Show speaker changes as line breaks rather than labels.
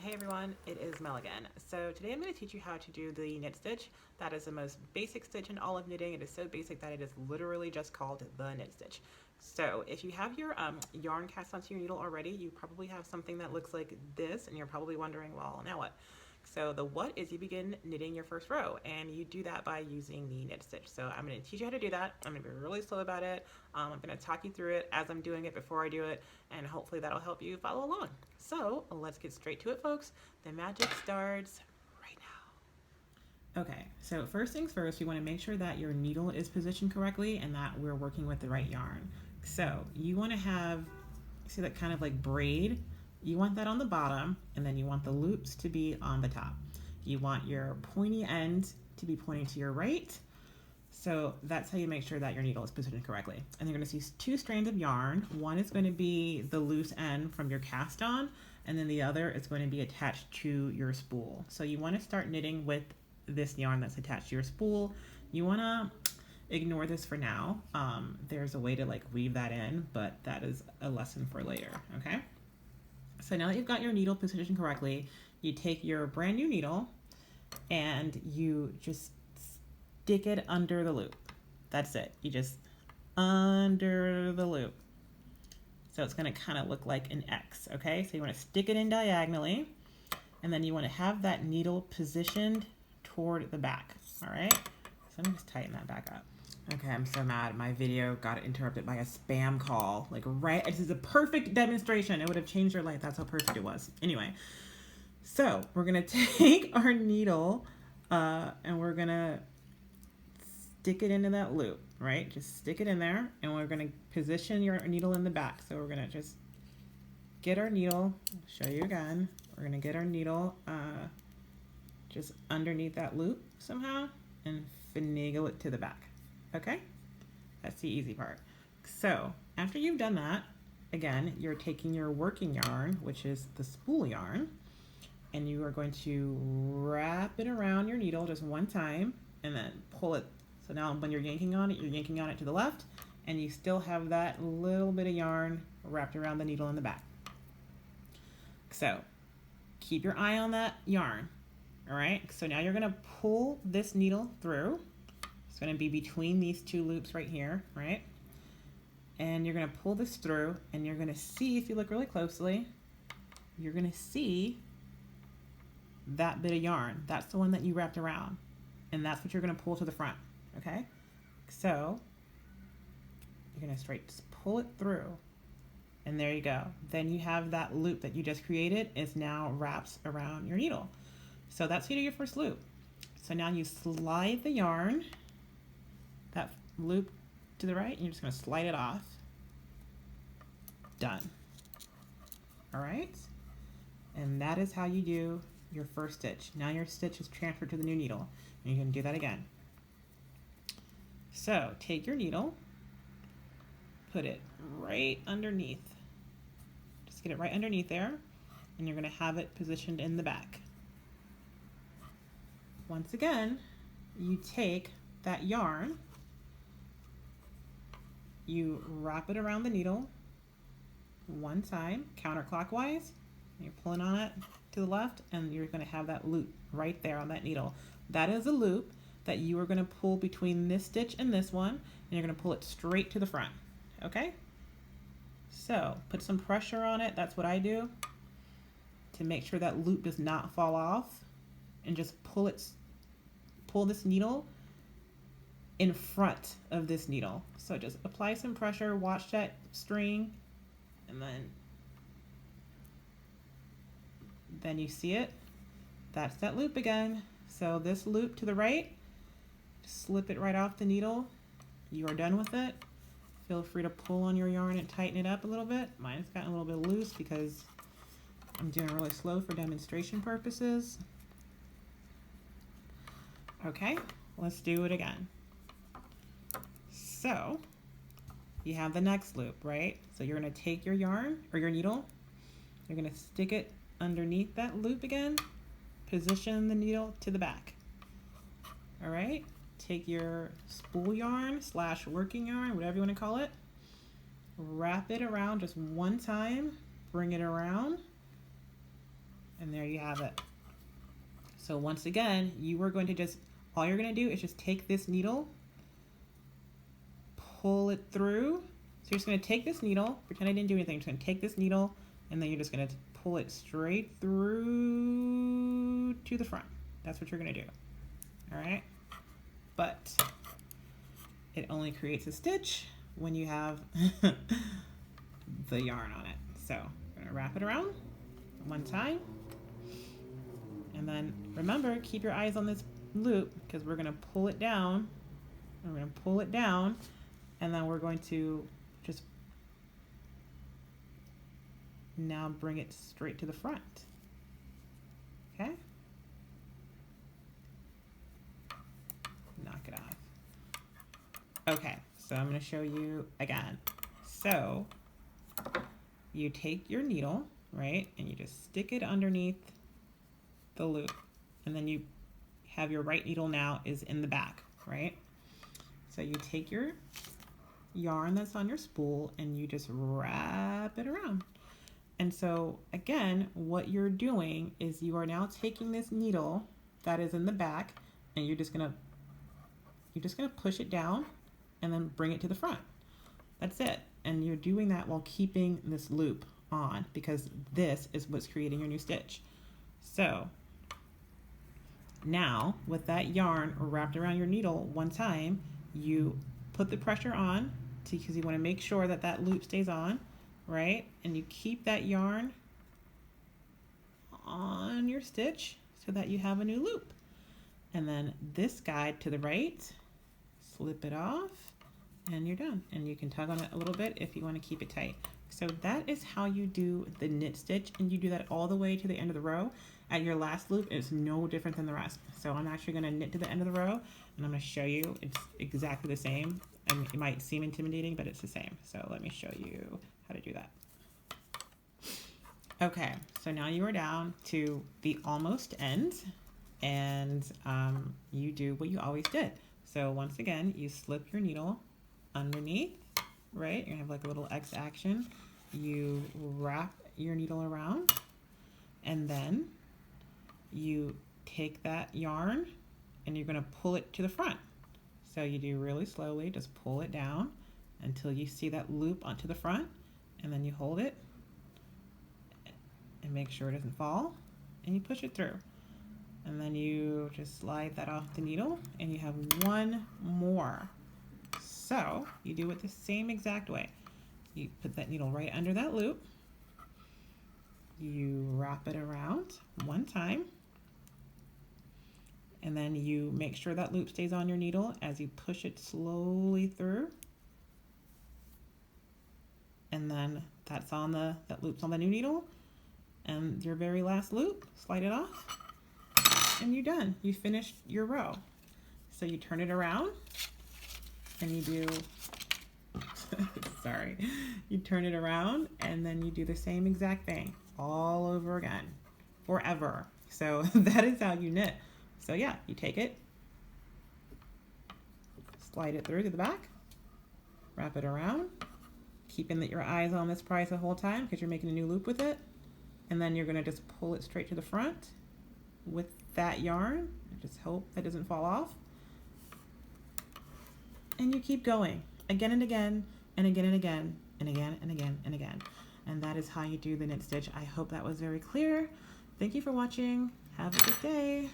Hey everyone, it is Mel again. So today I'm going to teach you how to do the knit stitch. That is the most basic stitch in all of knitting. It is so basic that it is literally just called the knit stitch. So if you have your yarn cast onto your needle already, you probably have something that looks like this and you're probably wondering, well, now what? So the what is you begin knitting your first row, and you do that by using the knit stitch. So I'm going to teach you how to do that. I'm going to be really slow about it. I'm going to talk you through it as I'm doing it before I do it, and hopefully that'll help you follow along. So let's get straight to it, folks. The magic starts right now. Okay, so first things first, you want to make sure that your needle is positioned correctly and that we're working with the right yarn. So you want to have, see that kind of like braid? You want that on the bottom, and then you want the loops to be on the top. You want your pointy end to be pointing to your right. So that's how you make sure that your needle is positioned correctly. And you're going to see two strands of yarn. One is going to be the loose end from your cast on, and then the other is going to be attached to your spool. So you want to start knitting with this yarn that's attached to your spool. You want to ignore this for now. There's a way to like weave that in, but that is a lesson for later, okay? So now that you've got your needle positioned correctly, you take your brand new needle and you just stick it under the loop. That's it. You just under the loop. So it's going to kind of look like an X, okay? So you want to stick it in diagonally, and then you want to have that needle positioned toward the back, all right? So let me just tighten that back up. Okay, I'm so mad. My video got interrupted by a spam call. Like, right, this is a perfect demonstration. It would have changed your life. That's how perfect it was. Anyway, so we're gonna take our needle and we're gonna stick it into that loop, right? Just stick it in there, and we're gonna position your needle in the back. So we're gonna just get our needle, show you again. We're gonna get our needle just underneath that loop somehow and finagle it to the back. Okay, that's the easy part. So after you've done that, again, you're taking your working yarn, which is the spool yarn, and you are going to wrap it around your needle just one time and then pull it. So now when you're yanking on it to the left, and you still have that little bit of yarn wrapped around the needle in the back. So keep your eye on that yarn. All right, so now you're gonna pull this needle through. It's going to be between these two loops right here, right? And you're going to pull this through, and you're going to see, if you look really closely, you're going to see that bit of yarn. That's the one that you wrapped around, and that's what you're going to pull to the front, okay? So you're going to straight just pull it through, and there you go. Then you have that loop that you just created is now wraps around your needle. So that's how you do your first loop. So now you slide the yarn, that loop to the right, and you're just going to slide it off. Done. All right, and that is how you do your first stitch. Now your stitch is transferred to the new needle, and you can do that again. So take your needle, put it right underneath. Just get it right underneath there, and you're going to have it positioned in the back. Once again, you take that yarn, you wrap it around the needle one time counterclockwise, you're pulling on it to the left, and you're going to have that loop right there on that needle. That is a loop that you are going to pull between this stitch and this one, and you're going to pull it straight to the front, okay? So put some pressure on it. That's what I do to make sure that loop does not fall off, and just pull this needle in front of this needle. So just apply some pressure, watch that string, and then you see it. That's that loop again. So this loop to the right, slip it right off the needle. You are done with it. Feel free to pull on your yarn and tighten it up a little bit. Mine's gotten a little bit loose because I'm doing really slow for demonstration purposes. Okay, let's do it again. So you have the next loop, right? So you're going to take your yarn or your needle, you're going to stick it underneath that loop again, position the needle to the back. All right, take your spool yarn / working yarn, whatever you want to call it, wrap it around just one time, bring it around, And there you have it. So once again, you are going to just, all you're going to do is just take this needle, pull it through. So you're just going to take this needle, pretend I didn't do anything. You're just going to take this needle, and then you're just going to pull it straight through to the front. That's what you're going to do. All right. But it only creates a stitch when you have the yarn on it. So I'm going to wrap it around one time. And then remember, keep your eyes on this loop because we're going to pull it down. We're going to pull it down, and then we're going to just now bring it straight to the front. Okay? Knock it off. Okay, so I'm going to show you again. So you take your needle, right, and you just stick it underneath the loop, and then you have your right needle now is in the back, right? So you take your yarn that's on your spool and you just wrap it around. And so again, what you're doing is you are now taking this needle that is in the back, and you're just gonna push it down and then bring it to the front. That's it. And you're doing that while keeping this loop on, because this is what's creating your new stitch. So now with that yarn wrapped around your needle one time, you put the pressure on because you want to make sure that that loop stays on, right? And you keep that yarn on your stitch so that you have a new loop. And then this guide to the right, slip it off, and you're done. And you can tug on it a little bit if you want to keep it tight. So that is how you do the knit stitch, and you do that all the way to the end of the row. At your last loop, it's no different than the rest. So I'm actually going to knit to the end of the row, and I'm going to show you it's exactly the same. And it might seem intimidating, but it's the same. So let me show you how to do that. Okay, so now you are down to the almost end, and you do what you always did. So once again, you slip your needle underneath, right? You're gonna have like a little X action. You wrap your needle around, and then you take that yarn and you're gonna pull it to the front. So you do really slowly, just pull it down until you see that loop onto the front, and then you hold it and make sure it doesn't fall, and you push it through. And then you just slide that off the needle, and you have one more. So you do it the same exact way. You put that needle right under that loop, you wrap it around one time, and then you make sure that loop stays on your needle as you push it slowly through. And then that loop's on the new needle, and your very last loop, slide it off, and you're done. You finished your row. So you turn it around, and you do, sorry, you turn it around, and then you do the same exact thing all over again, forever. So that is how you knit. So yeah, you take it, slide it through to the back, wrap it around, keeping your eyes on this prize the whole time because you're making a new loop with it. And then you're gonna just pull it straight to the front with that yarn. Just hope that doesn't fall off. And you keep going again and again and again and again and again and again and again. And that is how you do the knit stitch. I hope that was very clear. Thank you for watching. Have a good day.